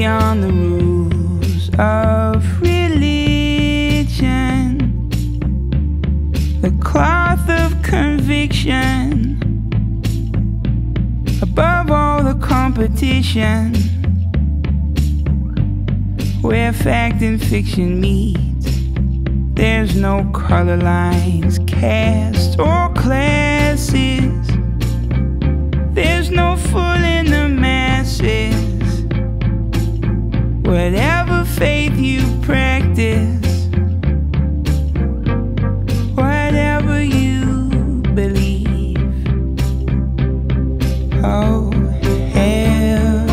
beyond the rules of religion, the cloth of conviction, above all the competition, where fact and fiction meet. There's no color lines, caste or classes. There's no fooling the masses. Whatever faith you practice, whatever you believe, oh, heaven,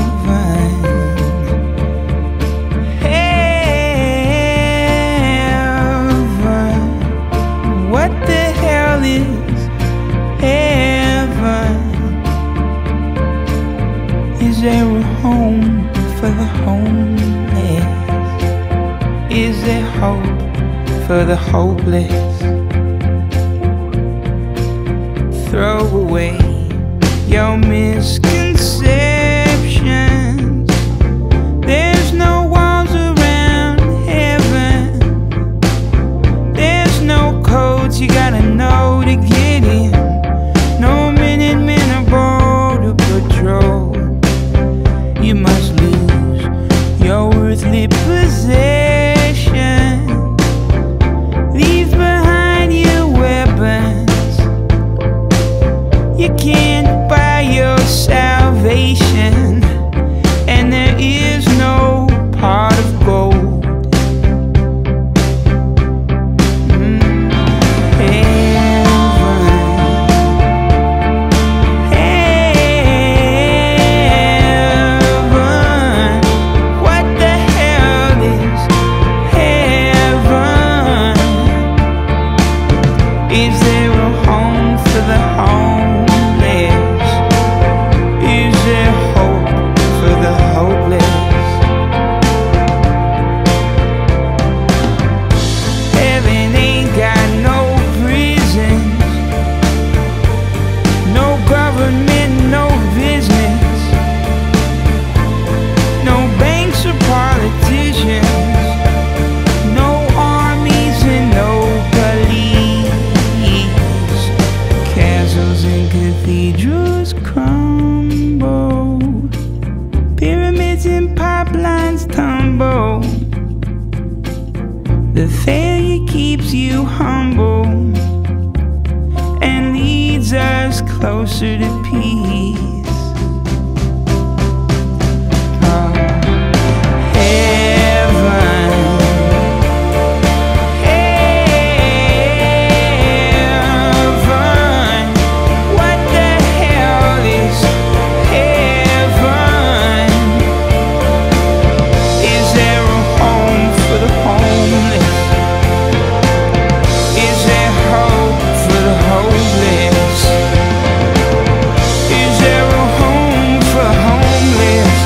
heaven, what the hell is heaven? Is there a home for the homeless? Is there hope for the hopeless? Throw away your misconceptions. There's no walls around heaven. There's no codes you gotta know to get in. No Minutemen or border patrol. You must lose your earthly possession. Leave behind your weapons. You can't buy your salvation, and there is no pot of gold. Is there a home for the homeless? Is there hope for the hopeless? Heaven ain't got no prisons, no government, no business, no banks or politicians, no armies and no police. Castles and cathedrals crumble, pyramids and pipelines tumble. The failure keeps you humble and leads us closer to peace. Oh, heaven, heaven, what the hell is heaven? Is there a home for the homeless? Is there hope for the hopeless? Is there a home for the homeless?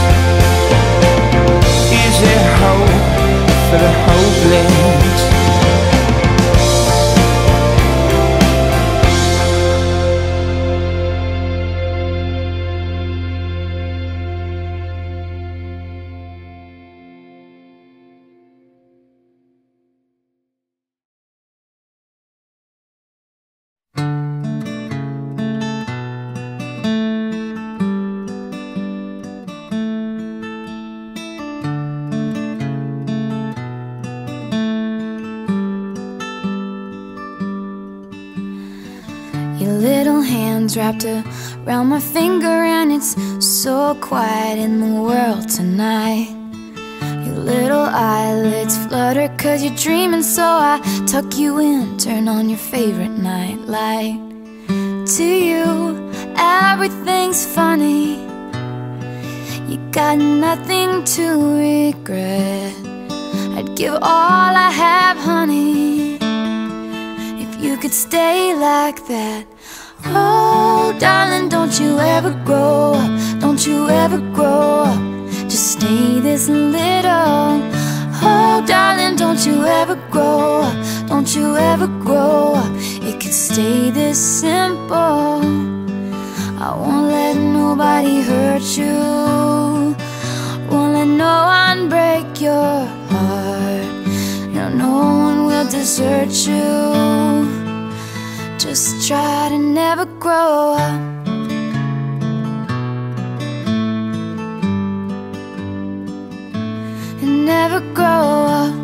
Is there hope for the hopeless? Your little hands wrapped around my finger, and it's so quiet in the world tonight. Your little eyelids flutter 'cause you're dreaming, so I tuck you in, turn on your favorite night light. To you, everything's funny. You got nothing to regret. I'd give all I have, honey, if you could stay like that. Oh, darling, don't you ever grow up, don't you ever grow up, just stay this little. Oh, darling, don't you ever grow up, don't you ever grow up, it could stay this simple. I won't let nobody hurt you, won't let no one break your heart. No, no one will desert you. Just try to never grow up. And never grow up.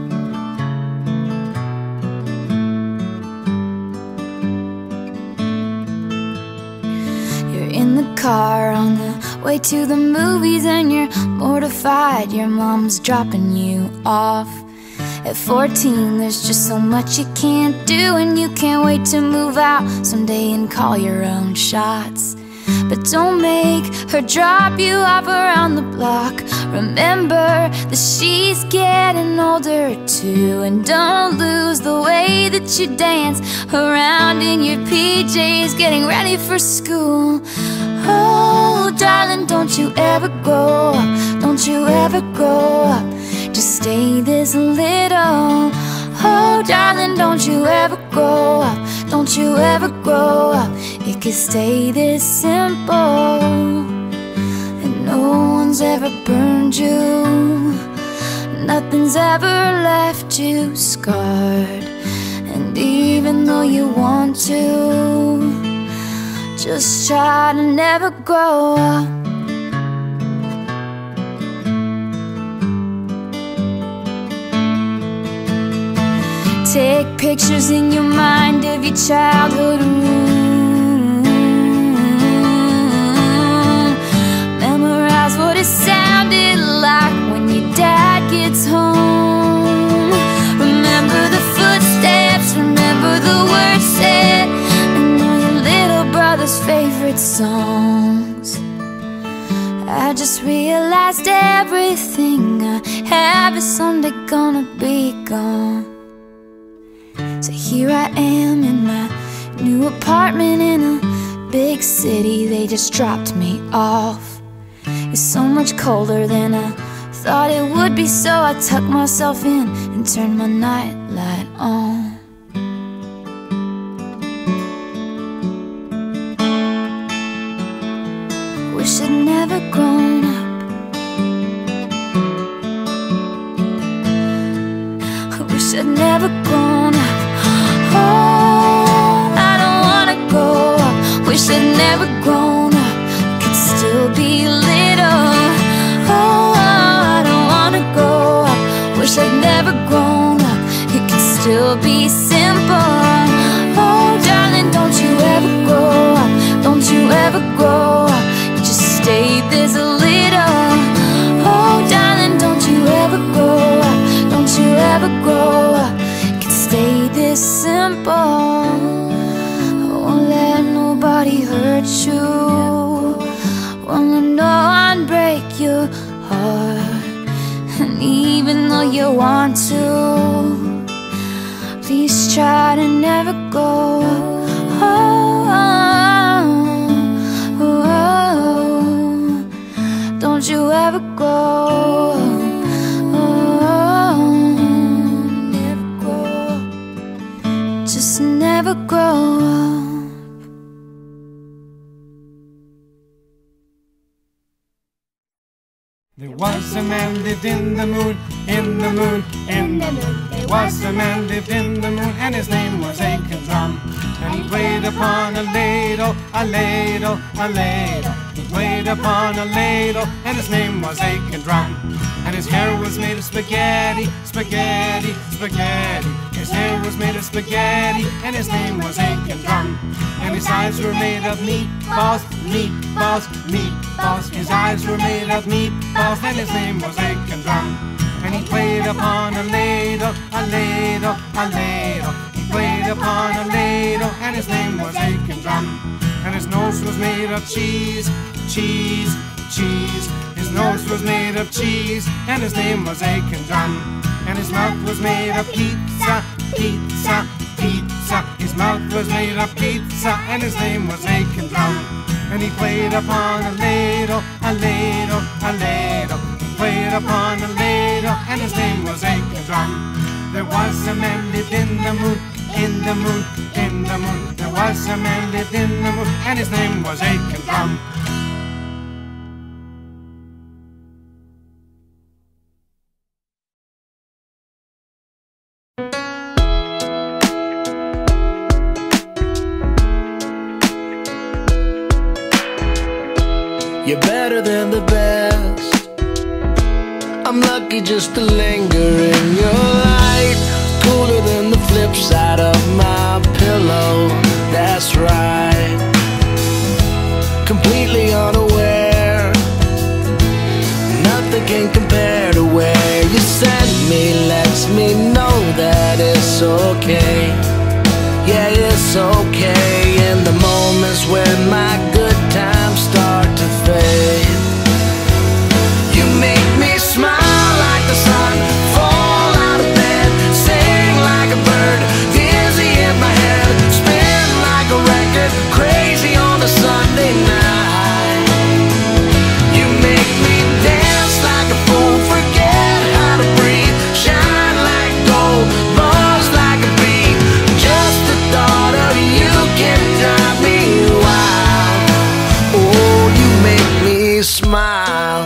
You're in the car on the way to the movies and you're mortified your mom's dropping you off. At 14 there's just so much you can't do, and you can't wait to move out someday and call your own shots. But don't make her drop you off around the block. Remember that she's getting older too. And don't lose the way that you dance around in your PJs getting ready for school. Oh, darling, don't you ever grow up. Don't you ever grow up. Just stay this little. Oh, darling, don't you ever grow up. Don't you ever grow up. It could stay this simple. And no one's ever burned you. Nothing's ever left you scarred. And even though you want to, just try to never grow up. Take pictures in your mind of your childhood room. Memorize what it sounded like when your dad gets home. Remember the footsteps, remember the words said, and all your little brother's favorite songs. I just realized everything I have is someday gonna be gone. So here I am in my new apartment in a big city. They just dropped me off. It's so much colder than I thought it would be, so I tucked myself in and turned my nightlight on. Wish I'd never grown up. I wish I'd never grown up. Oh, I don't wanna grow up. Wish I'd never grown up. Could still be little. Oh, I don't wanna grow up. Wish I'd never grown up. It could still be simple. Oh, darling, don't you ever grow up. Don't you ever grow up. You just stay this little. Oh, darling, don't you ever grow up. Don't you ever grow up. Stay this simple. Won't let nobody hurt you. Won't let no one break your heart. And even though you want to, please try to never go. Oh, oh, oh. Don't you ever go. Just never grow up. There was a man lived in the moon, in the moon, in the moon. There was a man lived in the moon, and his name was Aiken Drum. And he played upon a ladle, a ladle, a ladle. He played upon a ladle, and his name was Aiken Drum. And his hair was made of spaghetti, spaghetti, spaghetti. His hair was made of spaghetti, and his name was Aiken Drum. And his eyes were made of meatballs, meatballs, meatballs. His eyes were made of meatballs, and his name was Aiken Drum. And he played upon a ladle, a ladle, a ladle. He played upon a ladle, and his name was Aiken Drum. And his nose was made of cheese, cheese, cheese. His nose was made of cheese, and his name was Aiken Drum. And his mouth was made of pizza, pizza, pizza. His mouth was made of pizza, and his name was Aiken Drum. And he played upon a ladle, a ladle, a ladle. He played upon a ladle, and his name was Aiken Drum. There was a man lived in the moon, in the moon, in the moon. There was a man lived in the moon, and his name was Aiken Drum. You're better than the best. I'm lucky just to linger in your light. Cooler than the flip side of my pillow. That's right. Completely unaware. Nothing can compare to where you send me. Lets me know that it's okay. Yeah, it's okay. In the moments when my good times start to fade, you make me smile like the sun, fall out of bed, sing like a bird, dizzy in my head, spin like a record, crazy on a Sunday night. You make me dance like a fool, forget how to breathe, shine like gold, buzz like a bee. Just the thought of you can drive me wild. Oh, you make me smile.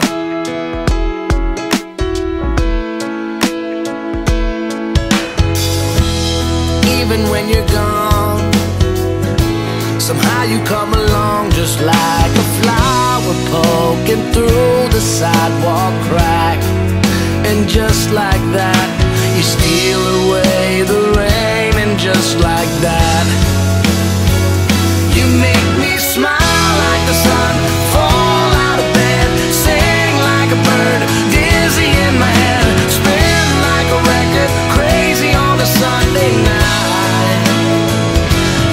Even when you're gone, somehow you come along just like a flower poking through the sidewalk crack. And just like that, you steal away the rain. And just like that, you make me smile like the sun, fall out of bed, sing like a bird, dizzy in my head, spin like a record, crazy on a Sunday night.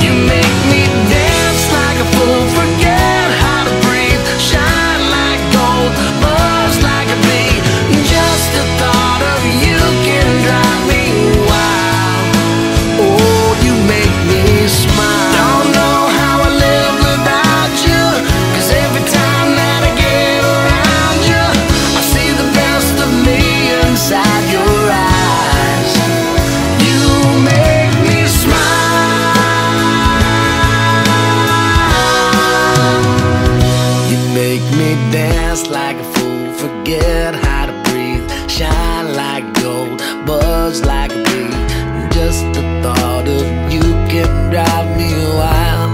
You make me dance like a fool, forget how to breathe, shine like gold, buzz like a bee. Just the thought of you can drive me wild. Oh, you make me smile. Don't know how I live without you, 'cause every time that I get around you, I see the best of me inside your eyes. You make me smile. You make me dance like a fool, forget how to breathe, shine like gold, buzz like a bee. Just the thought of you can drive me wild.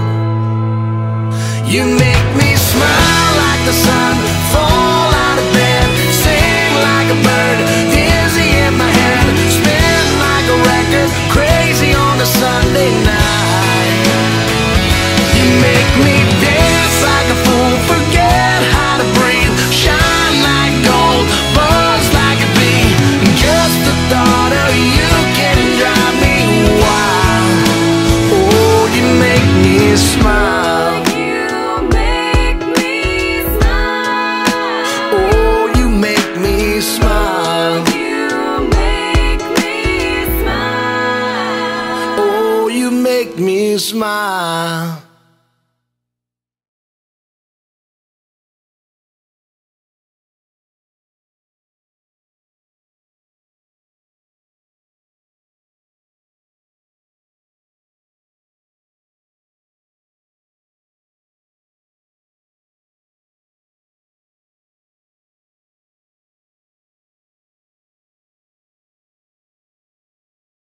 You make me smile like the sun, fall out of bed, sing like a bird, dizzy in my head, spin like a record, crazy on a Sunday night. You make me dance like a fool, forget how to breathe, shine like gold, buzz like a bee. Just the thought of you can drive me wild. Oh, you make me smile. You make me smile. Oh, you make me smile. You make me smile. Oh, you make me smile.